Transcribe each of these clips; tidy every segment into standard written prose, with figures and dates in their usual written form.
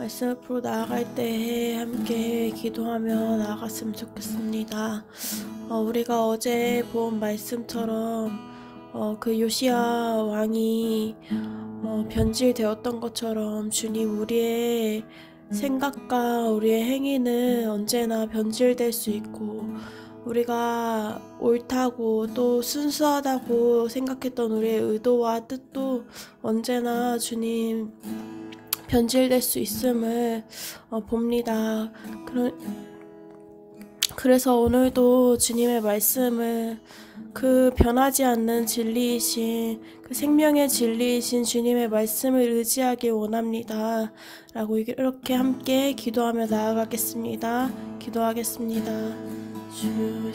말씀 앞으로 나아갈 때에 함께 기도하며 나아갔으면 좋겠습니다. 우리가 어제 본 말씀처럼 그 요시야 왕이 변질되었던 것처럼 주님, 우리의 생각과 우리의 행위는 언제나 변질될 수 있고, 우리가 옳다고 또 순수하다고 생각했던 우리의 의도와 뜻도 언제나 주님 변질될 수 있음을 봅니다. 그래서 오늘도 주님의 말씀을, 그 변하지 않는 진리이신, 그 생명의 진리이신 주님의 말씀을 의지하길 원합니다. 라고 이렇게 함께 기도하며 나아가겠습니다. 기도하겠습니다. 주여,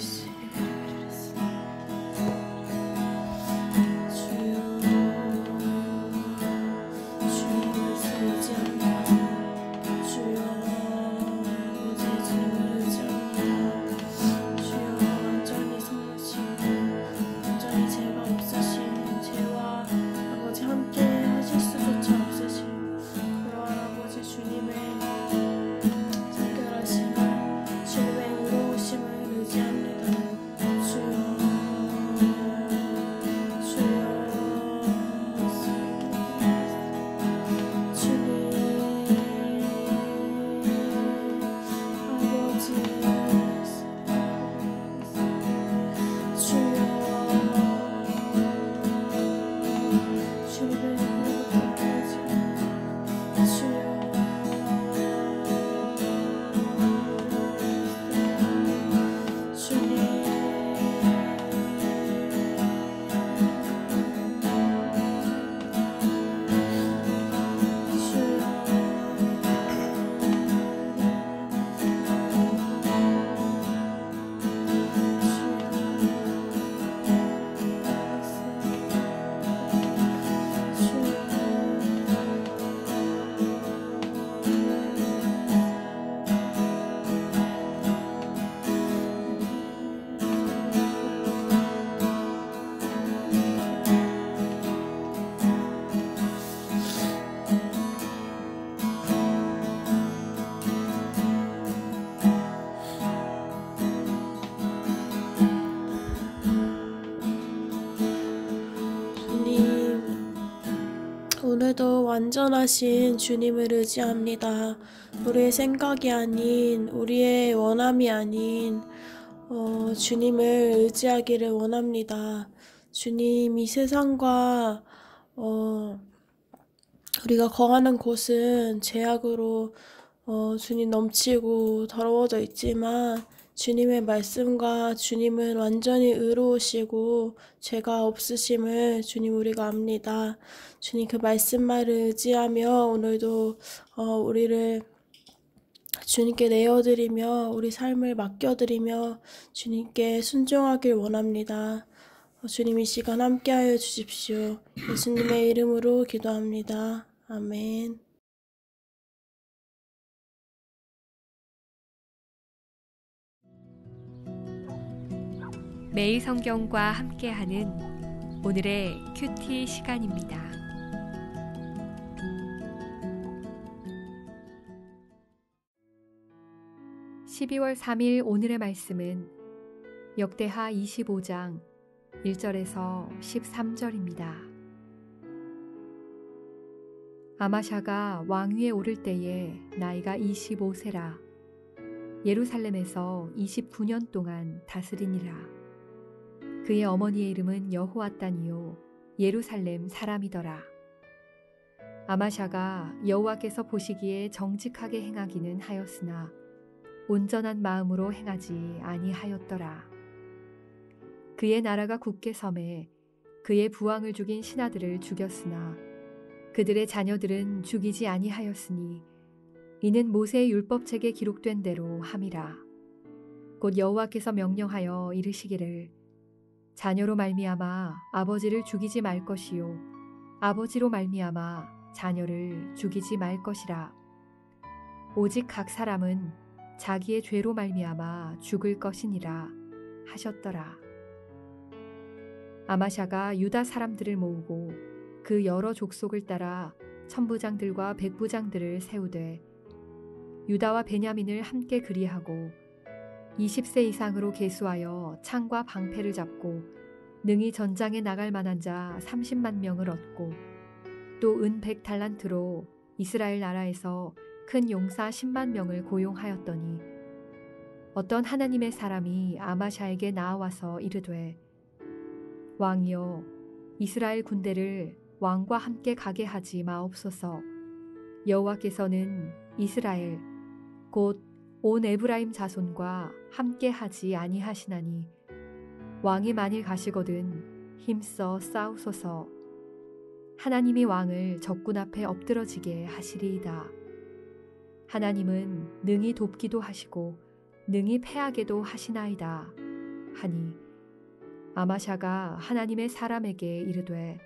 오늘도 완전하신 주님을 의지합니다. 우리의 생각이 아닌, 우리의 원함이 아닌 주님을 의지하기를 원합니다. 주님, 이 세상과 우리가 거하는 곳은 죄악으로 주님 넘치고 더러워져 있지만, 주님의 말씀과 주님은 완전히 의로우시고 죄가 없으심을 주님 우리가 압니다. 주님, 그 말씀만을 의지하며 오늘도 우리를 주님께 내어드리며 우리 삶을 맡겨드리며 주님께 순종하길 원합니다. 주님, 이 시간 함께하여 주십시오. 예수님의 이름으로 기도합니다. 아멘. 매일 성경과 함께하는 오늘의 큐티 시간입니다. 12월 3일 오늘의 말씀은 역대하 25장 1절에서 13절입니다. 아마샤가 왕위에 오를 때에 나이가 25세라. 예루살렘에서 29년 동안 다스리니라. 그의 어머니의 이름은 여호앗단이요 예루살렘 사람이더라. 아마샤가 여호와께서 보시기에 정직하게 행하기는 하였으나 온전한 마음으로 행하지 아니하였더라. 그의 나라가 굳게 섬에 그의 부왕을 죽인 신하들을 죽였으나 그들의 자녀들은 죽이지 아니하였으니 이는 모세의 율법책에 기록된 대로 함이라. 곧 여호와께서 명령하여 이르시기를 자녀로 말미암아 아버지를 죽이지 말 것이요 아버지로 말미암아 자녀를 죽이지 말 것이라. 오직 각 사람은 자기의 죄로 말미암아 죽을 것이니라 하셨더라. 아마샤가 유다 사람들을 모으고 그 여러 족속을 따라 천부장들과 백부장들을 세우되 유다와 베냐민을 함께 그리하고 20세 이상으로 계수하여 창과 방패를 잡고 능히 전장에 나갈 만한 자 30만 명을 얻고 또 은 100달란트로 이스라엘 나라에서 큰 용사 10만 명을 고용하였더니 어떤 하나님의 사람이 아마샤에게 나와서 이르되 왕이여 이스라엘 군대를 왕과 함께 가게 하지 마옵소서. 여호와께서는 이스라엘 곧 온 에브라임 자손과 함께 하지 아니하시나니 왕이 만일 가시거든 힘써 싸우소서. 하나님이 왕을 적군 앞에 엎드러지게 하시리이다. 하나님은 능히 돕기도 하시고 능히 패하게도 하시나이다 하니 아마샤가 하나님의 사람에게 이르되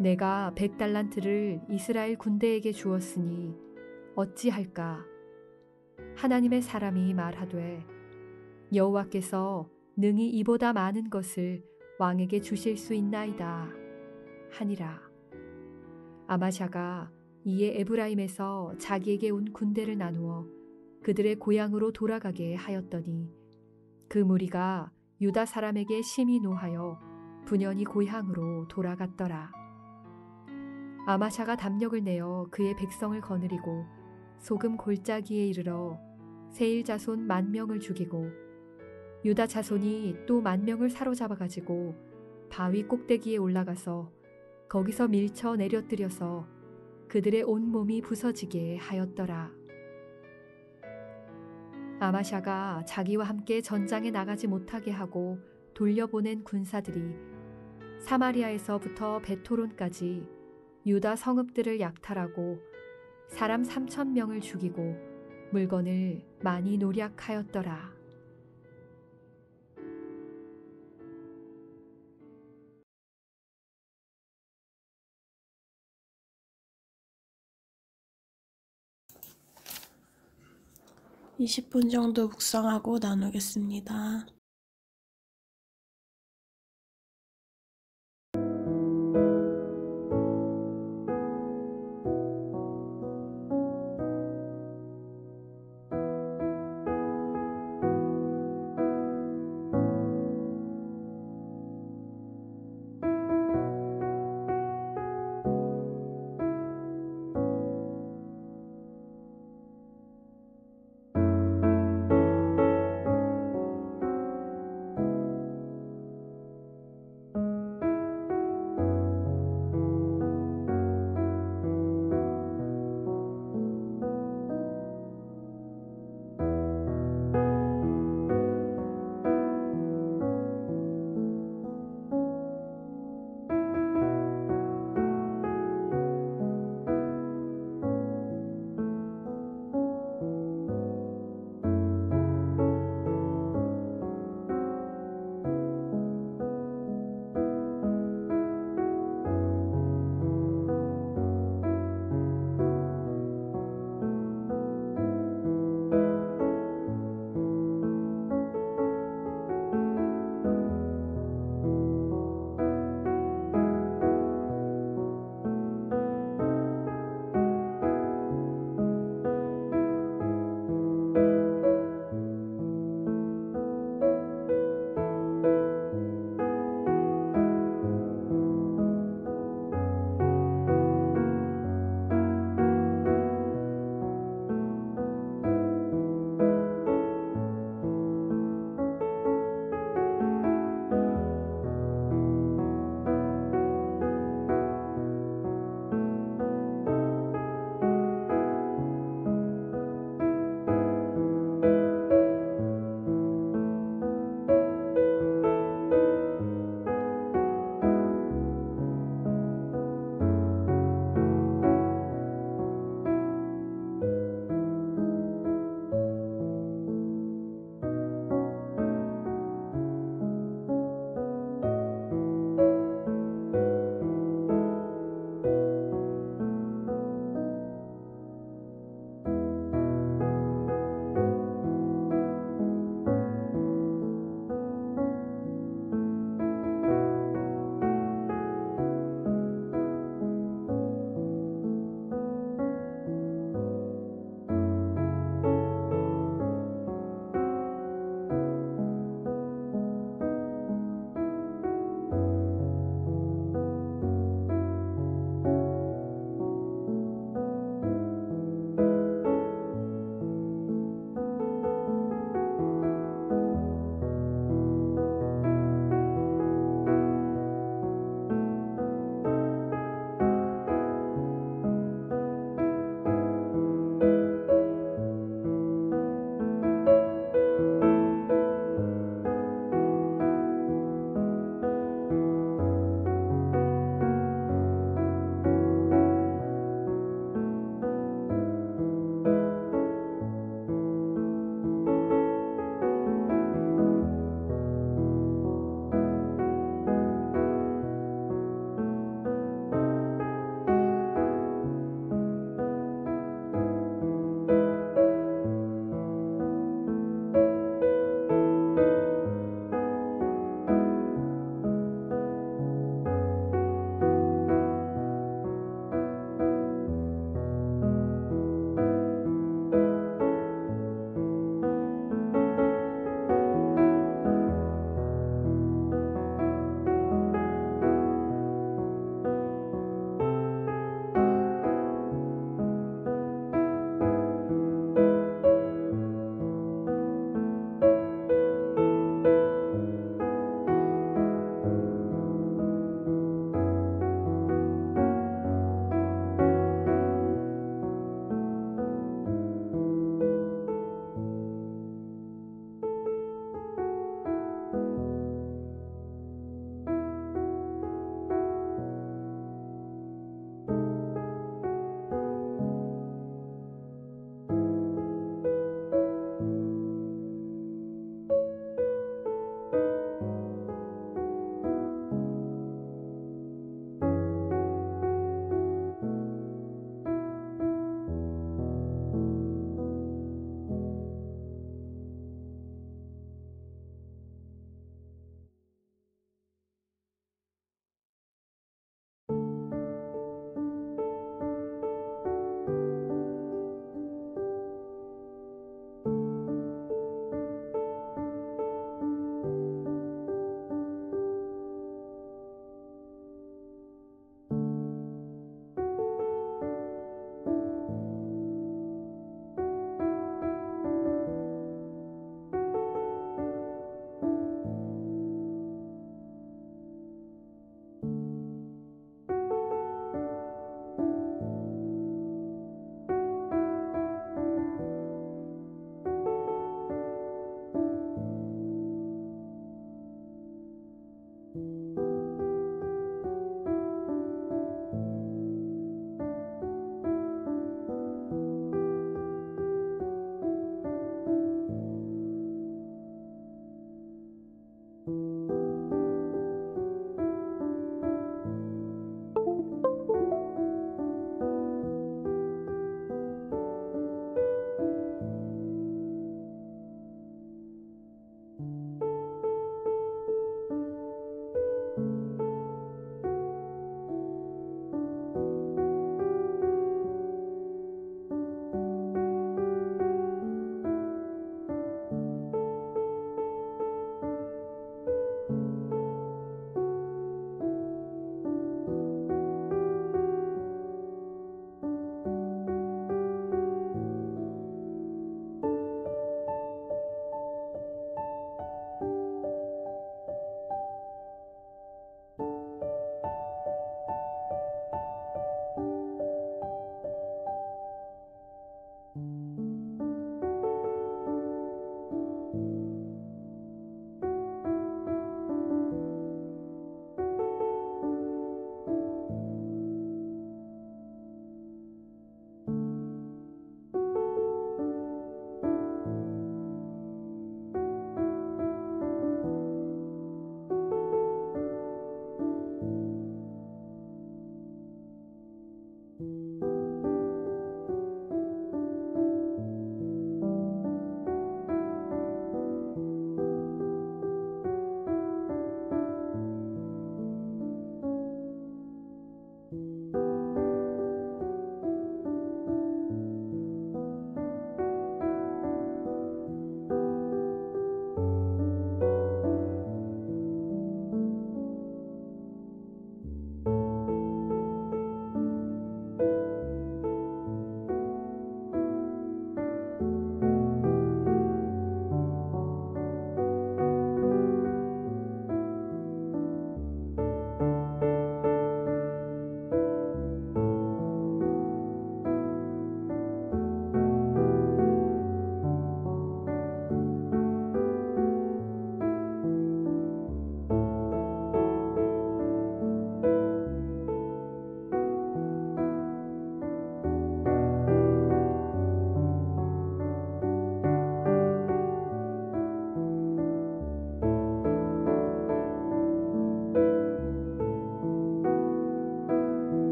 내가 100달란트를 이스라엘 군대에게 주었으니 어찌할까? 하나님의 사람이 말하되 여호와께서 능히 이보다 많은 것을 왕에게 주실 수 있나이다 하니라. 아마샤가 이에 에브라임에서 자기에게 온 군대를 나누어 그들의 고향으로 돌아가게 하였더니 그 무리가 유다 사람에게 심히 노하여 분연히 고향으로 돌아갔더라. 아마샤가 담력을 내어 그의 백성을 거느리고 소금 골짜기에 이르러 세일 자손 10,000명을 죽이고 유다 자손이 또 10,000명을 사로잡아 가지고 바위 꼭대기에 올라가서 거기서 밀쳐 내려뜨려서 그들의 온 몸이 부서지게 하였더라. 아마샤가 자기와 함께 전장에 나가지 못하게 하고 돌려보낸 군사들이 사마리아에서부터 베토론까지 유다 성읍들을 약탈하고 사람 3,000명을 죽이고 물건을 많이 노략하였더라. 이십 분 정도 묵상하고 나누겠습니다.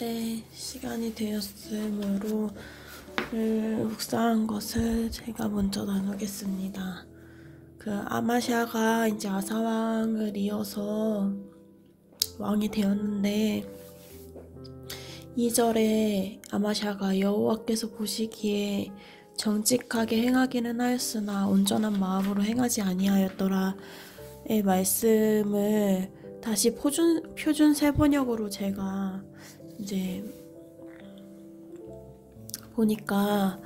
이제 시간이 되었으므로 묵상한 것을 제가 먼저 나누겠습니다. 아마샤가 이제 아사왕을 이어서 왕이 되었는데 2절에 아마샤가 여호와께서 보시기에 정직하게 행하기는 하였으나 온전한 마음으로 행하지 아니하였더라의 말씀을 다시 표준 세번역으로 제가 이제 보니까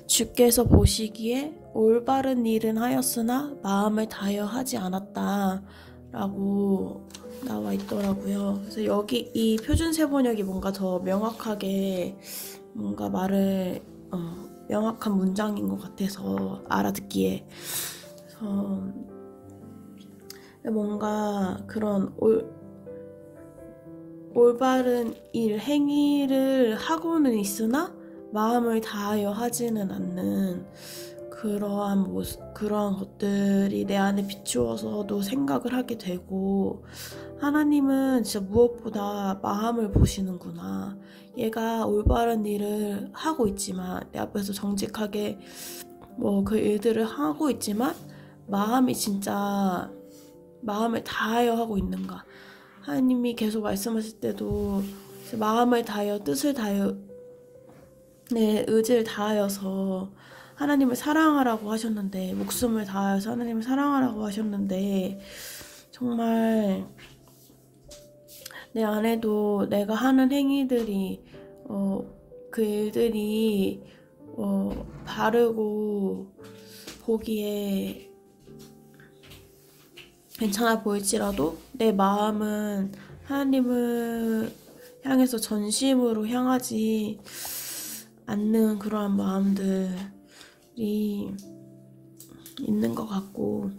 주께서 보시기에 올바른 일은 하였으나 마음을 다하여 하지 않았다 라고 나와 있더라고요. 그래서 여기 이 표준 세번역이 뭔가 더 명확하게 뭔가 말을 명확한 문장인 것 같아서 알아듣기에. 그래서 뭔가 그런 올바른 일, 행위를 하고는 있으나 마음을 다하여 하지는 않는 그러한 모습, 그러한 것들이 내 안에 비추어서도 생각을 하게 되고, 하나님은 진짜 무엇보다 마음을 보시는구나. 얘가 올바른 일을 하고 있지만, 내 앞에서 정직하게 그 일들을 하고 있지만 마음이 진짜 마음을 다하여 하고 있는가. 하나님이 계속 말씀하실 때도 마음을 다하여 뜻을 다하여 내 의지를 다하여서 하나님을 사랑하라고 하셨는데, 목숨을 다하여서 하나님을 사랑하라고 하셨는데, 정말 내 안에도 내가 하는 행위들이 그 일들이 바르고 보기에 괜찮아 보일지라도 내 마음은 하나님을 향해서 전심으로 향하지 않는 그러한 마음들이 있는 것 같고,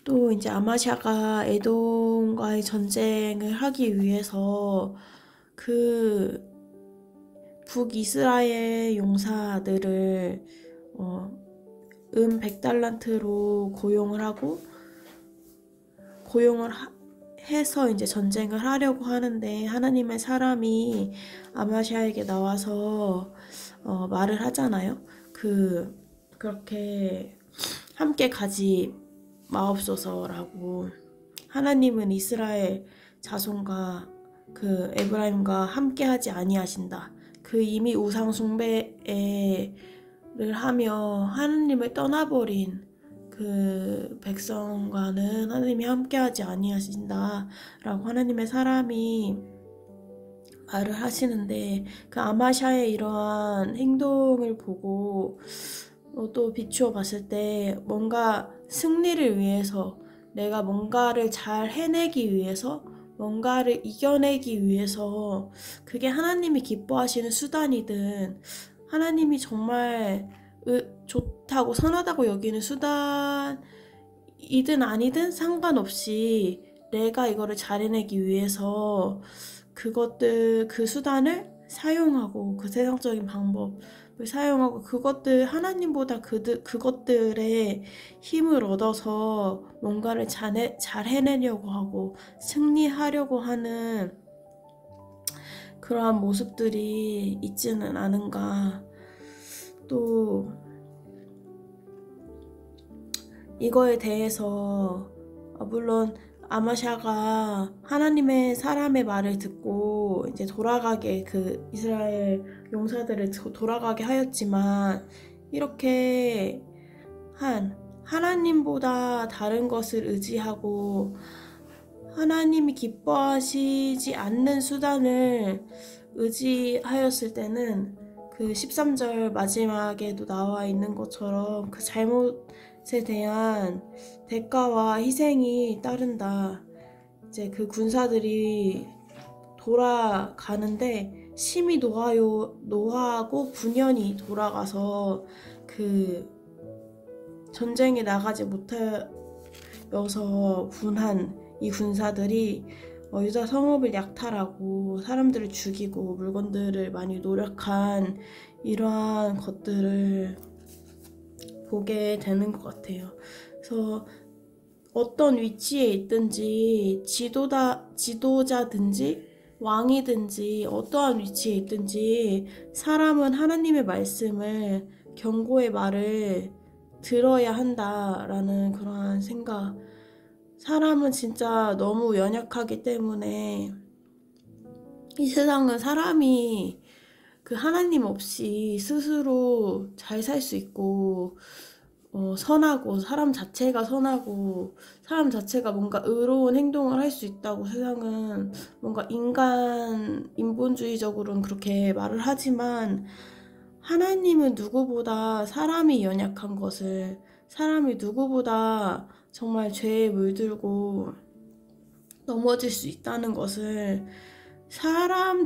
또 이제 아마샤가 에돔과의 전쟁을 하기 위해서 그 북이스라엘 용사들을 100달란트로 고용을 해서 이제 전쟁을 하려고 하는데, 하나님의 사람이 아마샤에게 나와서 말을 하잖아요. 그렇게 함께 가지 마옵소서라고. 하나님은 이스라엘 자손과 그 에브라임과 함께 하지 아니하신다. 그 이미 우상 숭배를 하며 하나님을 떠나버린 그 백성과는 하나님이 함께하지 아니하신다 라고 하나님의 사람이 말을 하시는데, 그 아마샤의 이러한 행동을 보고 또 비추어 봤을 때 뭔가 승리를 위해서, 내가 뭔가를 잘 해내기 위해서, 뭔가를 이겨내기 위해서, 그게 하나님이 기뻐하시는 수단이든 하나님이 정말 좋다고 선하다고 여기는 수단이든 아니든 상관없이 내가 이거를 잘 해내기 위해서 그 수단을 사용하고, 그 세상적인 방법을 사용하고, 그것들 하나님보다 그것들의 힘을 얻어서 뭔가를 잘 해내려고 하고 승리하려고 하는 그러한 모습들이 있지는 않은가. 또 이거에 대해서 물론 아마샤가 하나님의 사람의 말을 듣고 이제 돌아가게, 그 이스라엘 용사들을 돌아가게 하였지만, 이렇게 하나님보다 다른 것을 의지하고 하나님이 기뻐하시지 않는 수단을 의지하였을 때는 그 13절 마지막에도 나와 있는 것처럼 그 잘못에 대한 대가와 희생이 따른다. 이제 그 군사들이 돌아가는데 심히 노하고 분연히 돌아가서 그 전쟁에 나가지 못하여서 분한 이 군사들이 유다 성읍을 약탈하고 사람들을 죽이고 물건들을 많이 노력한 이러한 것들을 보게 되는 것 같아요. 그래서 어떤 위치에 있든지 지도자든지 왕이든지 어떠한 위치에 있든지 사람은 하나님의 말씀을 경고의 말을 들어야 한다라는 그러한 생각. 사람은 진짜 너무 연약하기 때문에 이 세상은 사람이 그 하나님 없이 스스로 잘 살 수 있고 선하고 사람 자체가 선하고 사람 자체가 뭔가 의로운 행동을 할 수 있다고 세상은 뭔가 인본주의적으로는 그렇게 말을 하지만 하나님은 누구보다 사람이 연약한 것을 사람이 누구보다 정말 죄에 물들고 넘어질 수 있다는 것을 사람은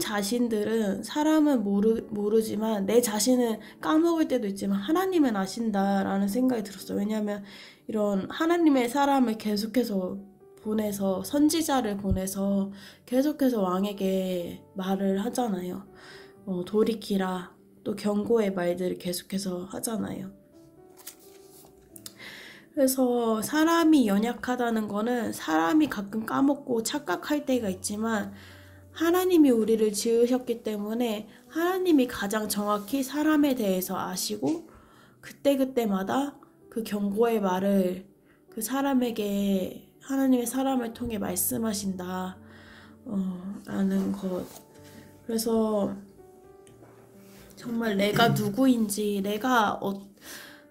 모르지만 내 자신은 까먹을 때도 있지만 하나님은 아신다라는 생각이 들었어요. 왜냐하면 이런 하나님의 사람을 계속해서 보내서 선지자를 보내서 계속해서 왕에게 말을 하잖아요. 돌이키라 또 경고의 말들을 계속해서 하잖아요. 그래서 사람이 연약하다는 거는 사람이 가끔 까먹고 착각할 때가 있지만 하나님이 우리를 지으셨기 때문에 하나님이 가장 정확히 사람에 대해서 아시고 그때그때마다 그 경고의 말을 그 사람에게 하나님의 사람을 통해 말씀하신다 라는 것. 그래서 정말 내가 누구인지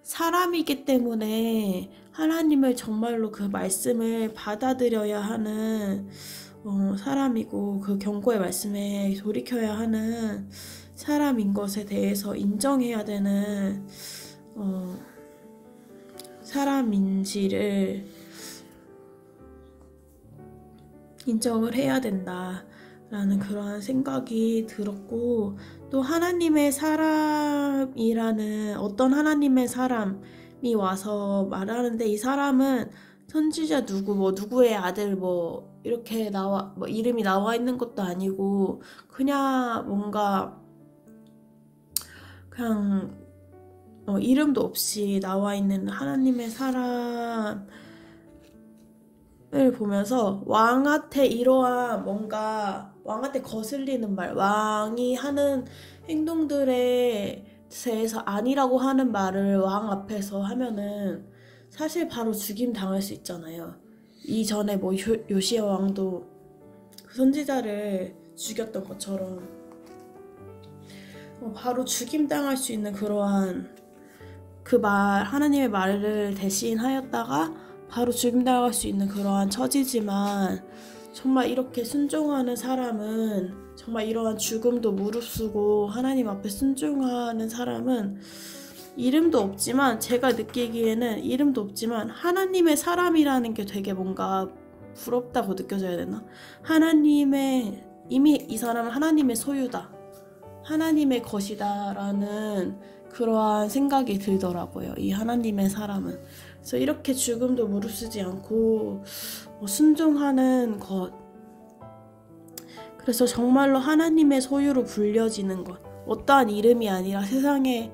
사람이기 때문에 하나님을 정말로 그 말씀을 받아들여야 하는 사람이고 그 경고의 말씀에 돌이켜야 하는 사람인 것에 대해서 인정해야 되는 사람인지를 인정을 해야 된다라는 그러한 생각이 들었고 또 하나님의 사람이라는 어떤 하나님의 사람이 와서 말하는데 이 사람은 선지자 누구의 아들 이렇게 이름이 나와 있는 것도 아니고 그냥 뭔가 그냥 이름도 없이 나와 있는 하나님의 사람을 보면서 왕한테 이러한 뭔가 왕한테 거슬리는 말, 왕이 하는 행동들에 대해서 아니라고 하는 말을 왕 앞에서 하면은 사실 바로 죽임 당할 수 있잖아요. 이전에 요시야 왕도 그 선지자를 죽였던 것처럼 바로 죽임 당할 수 있는 그러한 하나님의 말을 대신하였다가 바로 죽임 당할 수 있는 그러한 처지지만 정말 이렇게 순종하는 사람은 정말 이러한 죽음도 무릅쓰고 하나님 앞에 순종하는 사람은 이름도 없지만 제가 느끼기에는 이름도 없지만 하나님의 사람이라는 게 되게 뭔가 부럽다고 느껴져야 되나? 이미 이 사람은 하나님의 소유다. 하나님의 것이다 라는 그러한 생각이 들더라고요. 이 하나님의 사람은. 그래서 이렇게 죽음도 무릅쓰지 않고 순종하는 것. 그래서 정말로 하나님의 소유로 불려지는 것. 어떠한 이름이 아니라 세상에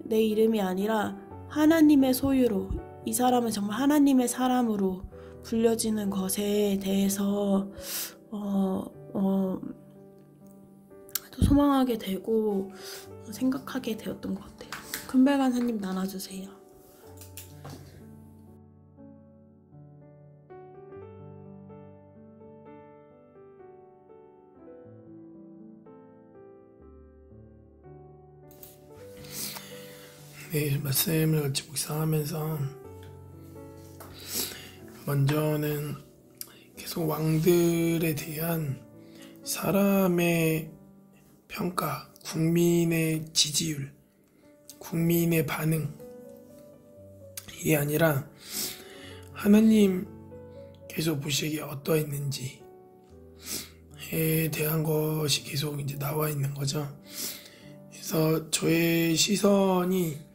내 이름이 아니라 하나님의 소유로 이 사람은 정말 하나님의 사람으로 불려지는 것에 대해서 또 소망하게 되고 생각하게 되었던 것 같아요. 금발간사님 나눠주세요. 네, 말씀을 같이 묵상하면서 먼저는 계속 왕들에 대한 사람의 평가, 국민의 지지율, 국민의 반응 이게 아니라 하나님께서 보시기에 어떠했는지에 대한 것이 계속 이제 나와 있는 거죠. 그래서 저의 시선이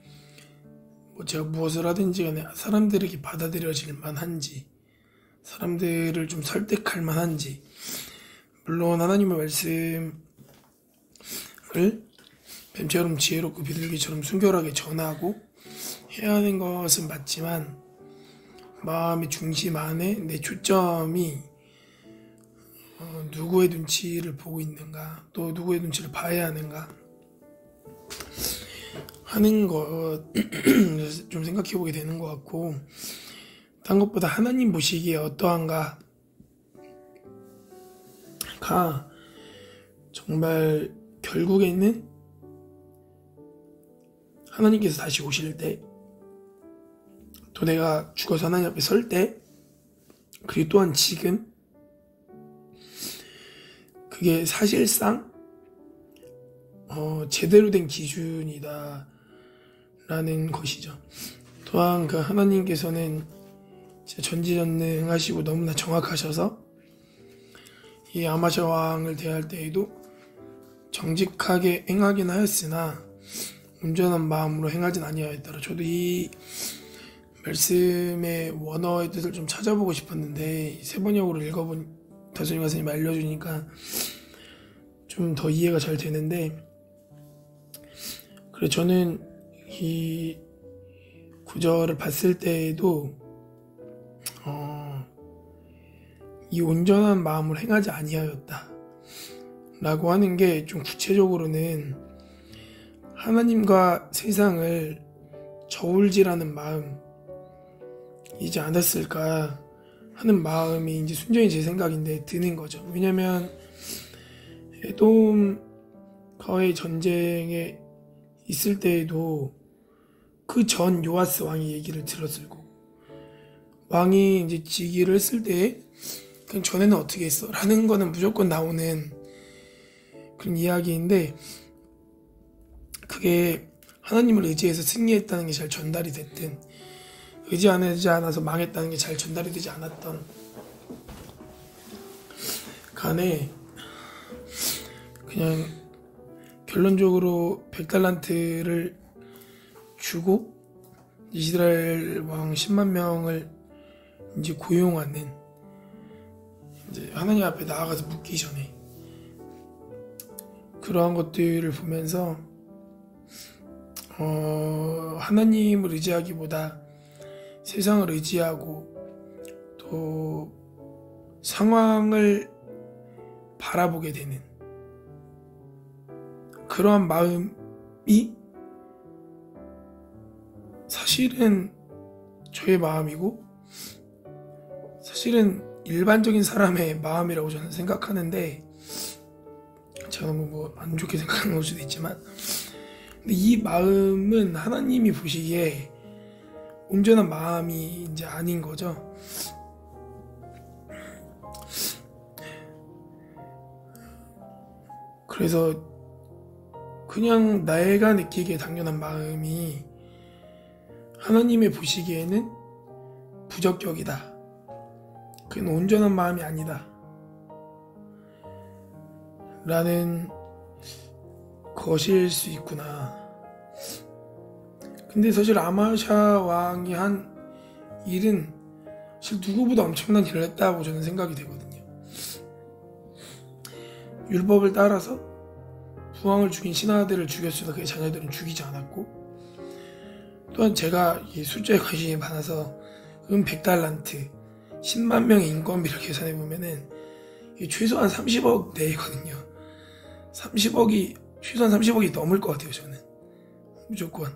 제가 무엇을 하든지 간에 사람들에게 받아들여질 만한지, 사람들을 좀 설득할 만한지, 물론 하나님의 말씀을 뱀처럼 지혜롭고 비둘기처럼 순결하게 전하고 해야 하는 것은 맞지만 마음의 중심 안에 내 초점이 누구의 눈치를 보고 있는가, 또 누구의 눈치를 봐야 하는가 하는 것 좀 생각해 보게 되는 것 같고, 딴 것보다 하나님 보시기에 어떠한가가 정말 결국에는 하나님께서 다시 오실 때, 또 내가 죽어서 하나님 앞에 설 때, 그리고 또한 지금, 그게 사실상 제대로 된 기준이다 라는 것이죠. 또한 그 하나님께서는 진짜 전지전능하시고 너무나 정확하셔서 이 아마샤 왕을 대할 때에도 정직하게 행하긴 하였으나 온전한 마음으로 행하진 아니하였더라. 저도 이 말씀의 원어의 뜻을 좀 찾아보고 싶었는데 세번역으로 읽어본 다솜이 가수님이 알려주니까 좀 더 이해가 잘 되는데, 그래 저는 이 구절을 봤을 때에도 이 온전한 마음으로 행하지 아니하였다 라고 하는 게 좀 구체적으로는 하나님과 세상을 저울질하는 마음이지 않았을까 하는 마음이 이제 순전히 제 생각인데 드는 거죠. 왜냐면 에돔과의 전쟁에 있을 때에도 그 전 요아스 왕이 얘기를 들었을 거고, 왕이 이제 즉위를 했을 때 그냥 전에는 어떻게 했어? 라는 거는 무조건 나오는 그런 이야기인데, 그게 하나님을 의지해서 승리했다는 게 잘 전달이 됐든 의지하지 않아서 망했다는 게 잘 전달이 되지 않았던 간에 그냥 결론적으로 100달란트를 주고 이스라엘 왕 10만 명을 이제 고용하는, 이제 하나님 앞에 나아가서 묻기 전에 그러한 것들을 보면서 하나님을 의지하기보다 세상을 의지하고 또 상황을 바라보게 되는 그러한 마음이 사실은 저의 마음이고 사실은 일반적인 사람의 마음이라고 저는 생각하는데, 제가 너무 뭐 안 좋게 생각하는 걸 수도 있지만, 근데 이 마음은 하나님이 보시기에 온전한 마음이 이제 아닌 거죠. 그래서 그냥 내가 느끼기에 당연한 마음이 하나님의 보시기에는 부적격이다, 그건 온전한 마음이 아니다 라는 것일 수 있구나. 근데 사실 아마샤 왕이 한 일은 사실 누구보다 엄청난 일을 했다고 저는 생각이 되거든요. 율법을 따라서 부왕을 죽인 신하들을 죽였으나 그의 자녀들은 죽이지 않았고, 또한 제가 이 숫자에 관심이 많아서 100달란트 10만 명의 인건비를 계산해 보면은 최소한 30억 내거든요. 30억이 최소한 30억이 넘을 것 같아요, 저는. 무조건.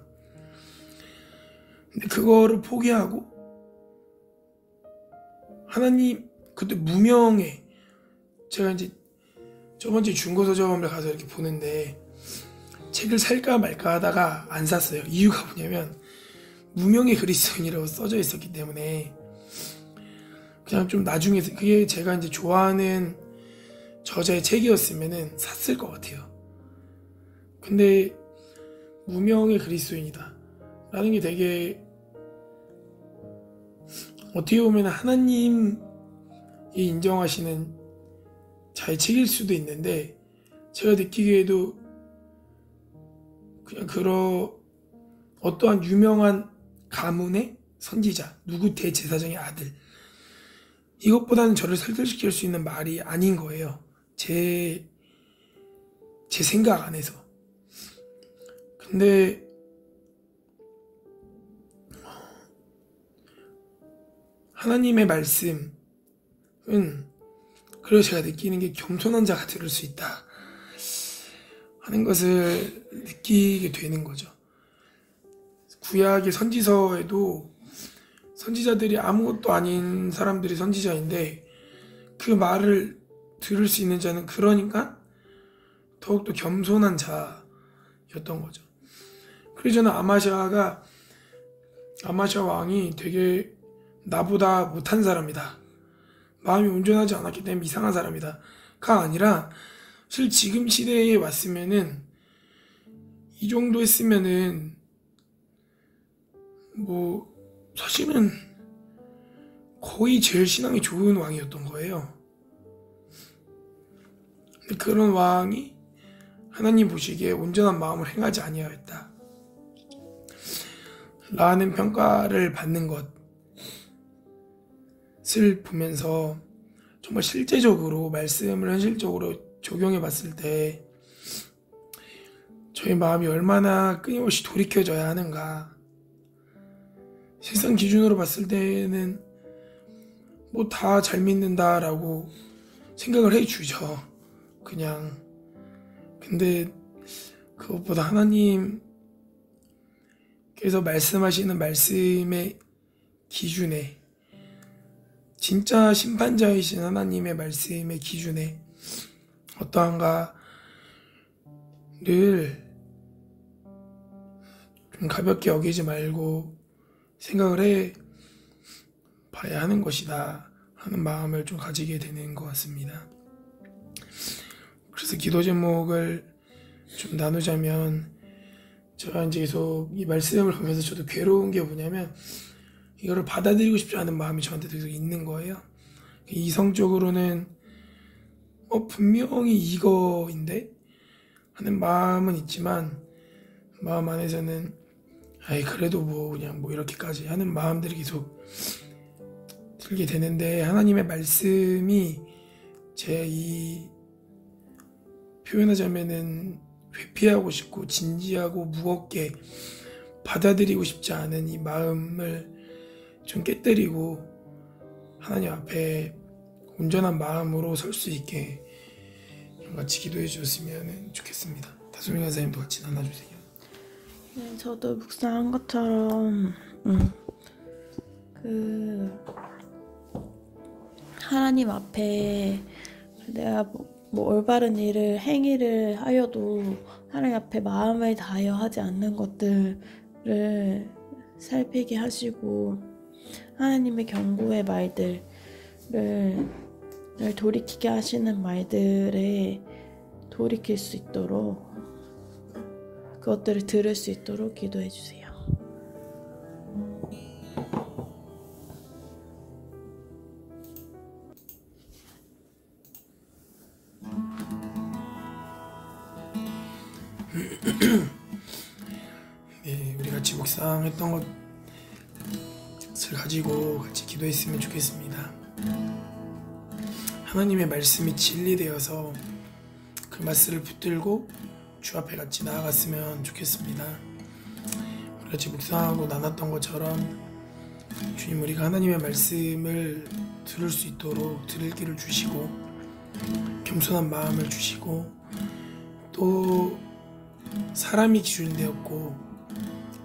근데 그거를 포기하고 하나님, 그때 무명에, 제가 이제 저번주에 중고서점을 가서 이렇게 보는데 책을 살까 말까 하다가 안 샀어요. 이유가 뭐냐면 무명의 그리스도인이라고 써져 있었기 때문에 그냥 좀 나중에, 그게 제가 이제 좋아하는 저자의 책이었으면은 샀을 것 같아요. 근데 무명의 그리스도인이다 라는 게 되게 어떻게 보면 하나님이 인정하시는 자의 책일 수도 있는데, 제가 느끼기에도 그냥 어떠한 유명한 가문의 선지자, 누구 대제사장의 아들, 이것보다는 저를 설득시킬 수 있는 말이 아닌 거예요. 제 생각 안에서. 근데 하나님의 말씀은, 그리고 제가 느끼는 게 겸손한 자가 들을 수 있다 하는 것을 느끼게 되는 거죠. 구약의 선지서에도 선지자들이 아무것도 아닌 사람들이 선지자인데 그 말을 들을 수 있는 자는 그러니까 더욱더 겸손한 자였던 거죠. 그래서 저는 아마샤 왕이 되게 나보다 못한 사람이다, 마음이 온전하지 않았기 때문에 이상한 사람이다 가 아니라, 사실 지금 시대에 왔으면은 이 정도 했으면은 뭐 사실은 거의 제일 신앙이 좋은 왕이었던 거예요. 근데 그런 왕이 하나님 보시기에 온전한 마음을 행하지 아니하였다 라는 평가를 받는 것을 보면서 정말 실제적으로 말씀을 현실적으로 적용해 봤을 때 저희 마음이 얼마나 끊임없이 돌이켜져야 하는가. 세상 기준으로 봤을 때는 뭐 다 잘 믿는다라고 생각을 해주죠, 그냥. 근데 그것보다 하나님께서 말씀하시는 말씀의 기준에, 진짜 심판자이신 하나님의 말씀의 기준에 어떠한가를 좀 가볍게 여기지 말고 생각을 해 봐야 하는 것이다 하는 마음을 좀 가지게 되는 것 같습니다. 그래서 기도 제목을 좀 나누자면, 제가 이제 계속 이 말씀을 보면서 저도 괴로운 게 뭐냐면, 이거를 받아들이고 싶지 않은 마음이 저한테 계속 있는 거예요. 이성적으로는 분명히 이거인데 하는 마음은 있지만, 마음 안에서는 그래도 뭐 그냥 뭐 이렇게까지 하는 마음들이 계속 들게 되는데, 하나님의 말씀이 제 이 표현하자면은 회피하고 싶고 진지하고 무겁게 받아들이고 싶지 않은 이 마음을 좀 깨뜨리고 하나님 앞에 온전한 마음으로 설 수 있게 같이 기도해 주셨으면 좋겠습니다. 다솜이 간사님도 같이 나눠주세요. 네, 저도 묵상한 것처럼 하나님 앞에 내가 뭐 올바른 일을 행위를 하여도 하나님 앞에 마음을 다하여 하지 않는 것들을 살피게 하시고, 하나님의 경고의 말들을 돌이키게 하시는 말들에 돌이킬 수 있도록, 그것들을 들을 수 있도록 기도해 주세요. 네, 우리 같이 묵상했던 것을 가지고 같이 기도했으면 좋겠습니다. 하나님의 말씀이 진리되어서 그 말씀을 붙들고 주 앞에 같이 나아갔으면 좋겠습니다. 우리 같이 묵상하고 나눴던 것처럼 주님, 우리가 하나님의 말씀을 들을 수 있도록 들을 길을 주시고 겸손한 마음을 주시고, 또 사람이 기준되었고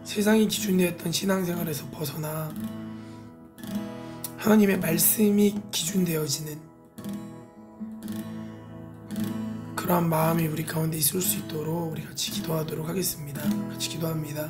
세상이 기준되었던 신앙생활에서 벗어나 하나님의 말씀이 기준되어지는 그러한 마음이 우리 가운데 있을 수 있도록 우리 같이 기도하도록 하겠습니다. 같이 기도합니다.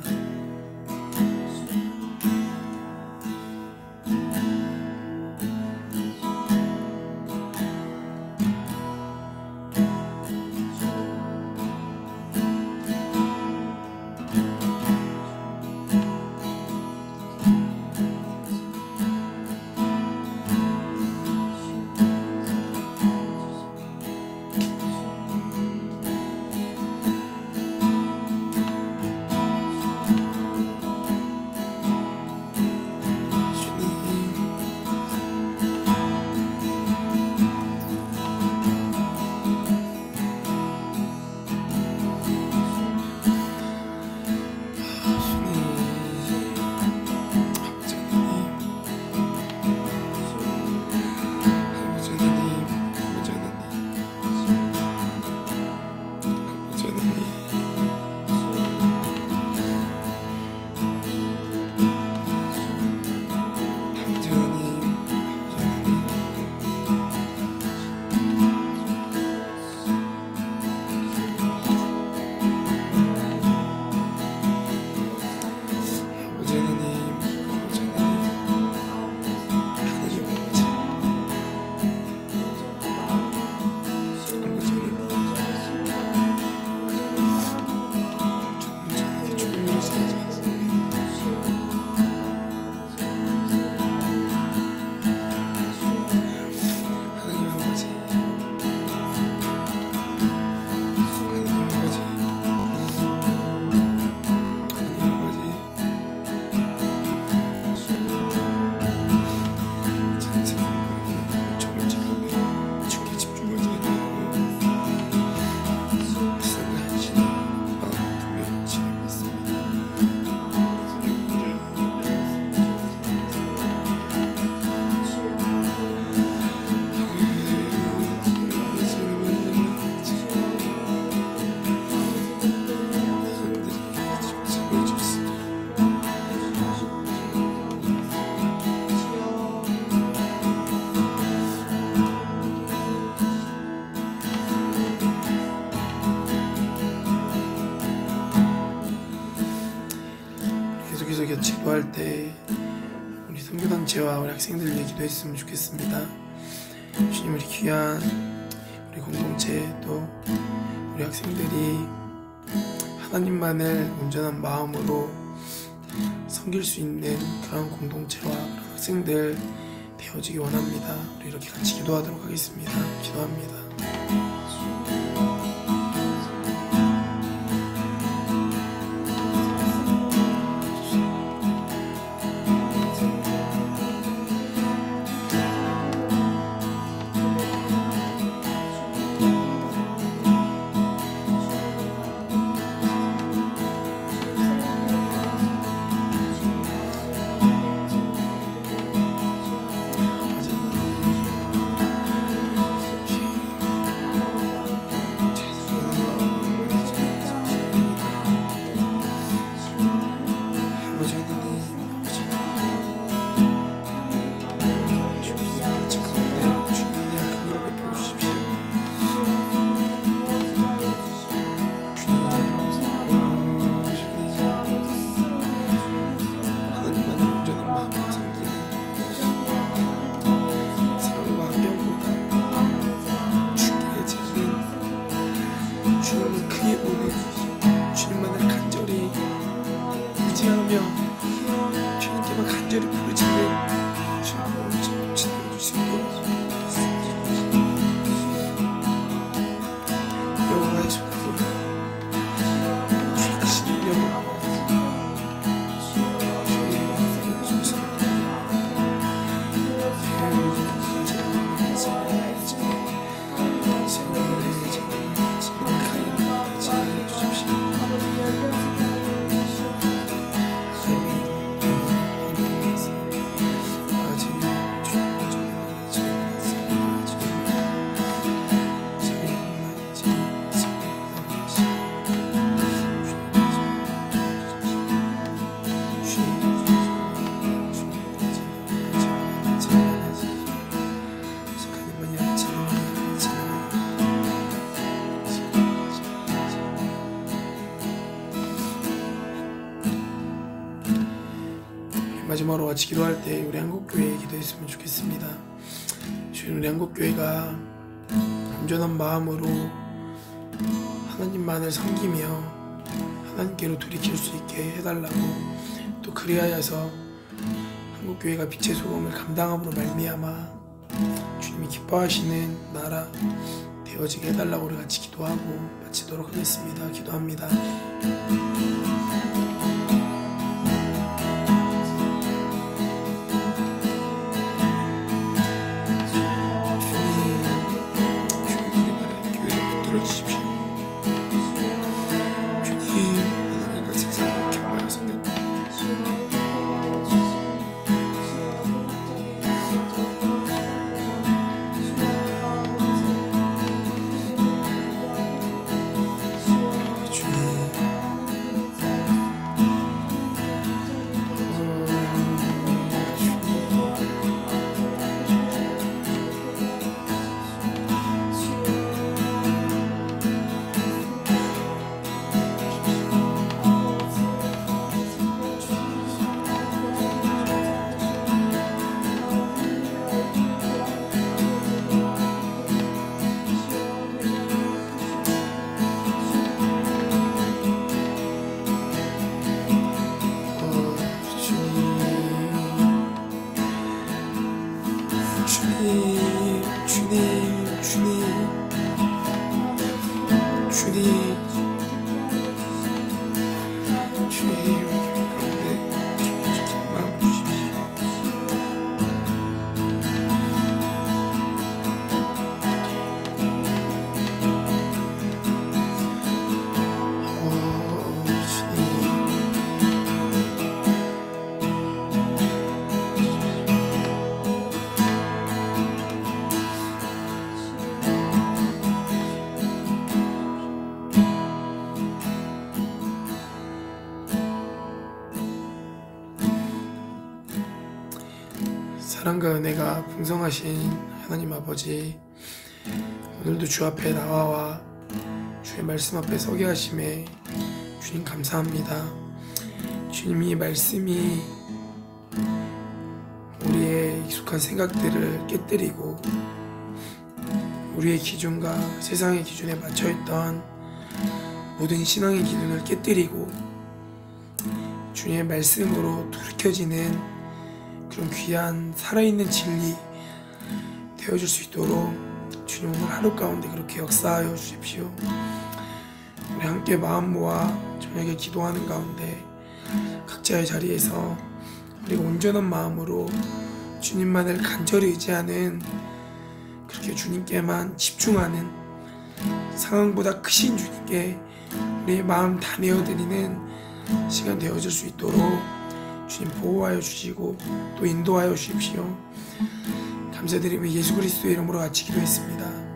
기도할 때 우리 선교단체와 우리 학생들 위해 기도했으면 좋겠습니다. 주님, 우리 귀한 우리 공동체 또 우리 학생들이 하나님만을 온전한 마음으로 섬길 수 있는 그런 공동체와 그런 학생들 되어지기 원합니다. 우리 이렇게 같이 기도하도록 하겠습니다. 기도합니다. 주님을 크게 보는 주님만을 간절히 의지하며 주님께만 간절히 부르짖는 주님을 지도해 주시고 여호와의 손으로 주신 여호와 마지막으로 같이 기도할 때 우리 한국교회에 기도했으면 좋겠습니다. 주님, 우리 한국교회가 온전한 마음으로 하나님만을 섬기며 하나님께로 돌이킬 수 있게 해달라고, 또 그리하여서 한국교회가 빛의 소금을 감당함으로 말미암아 주님이 기뻐하시는 나라 되어지게 해달라고 우리 같이 기도하고 마치도록 하겠습니다. 기도합니다. 사랑과 은혜가 풍성하신 하나님 아버지, 오늘도 주 앞에 나와 주의 말씀 앞에 서게 하심에 주님 감사합니다. 주님이 말씀이 우리의 익숙한 생각들을 깨뜨리고 우리의 기준과 세상의 기준에 맞춰있던 모든 신앙의 기준을 깨뜨리고 주님의 말씀으로 돌이켜지는 그런 귀한 살아있는 진리 되어줄 수 있도록 주님 오늘 하루 가운데 그렇게 역사하여 주십시오. 우리 함께 마음 모아 저녁에 기도하는 가운데 각자의 자리에서 우리가 온전한 마음으로 주님만을 간절히 의지하는, 그렇게 주님께만 집중하는, 상황보다 크신 주님께 우리의 마음 다 내어드리는 시간 되어질 수 있도록 주님 보호하여 주시고 또 인도하여 주십시오. 감사드리며 예수 그리스도의 이름으로 같이 기도했습니다.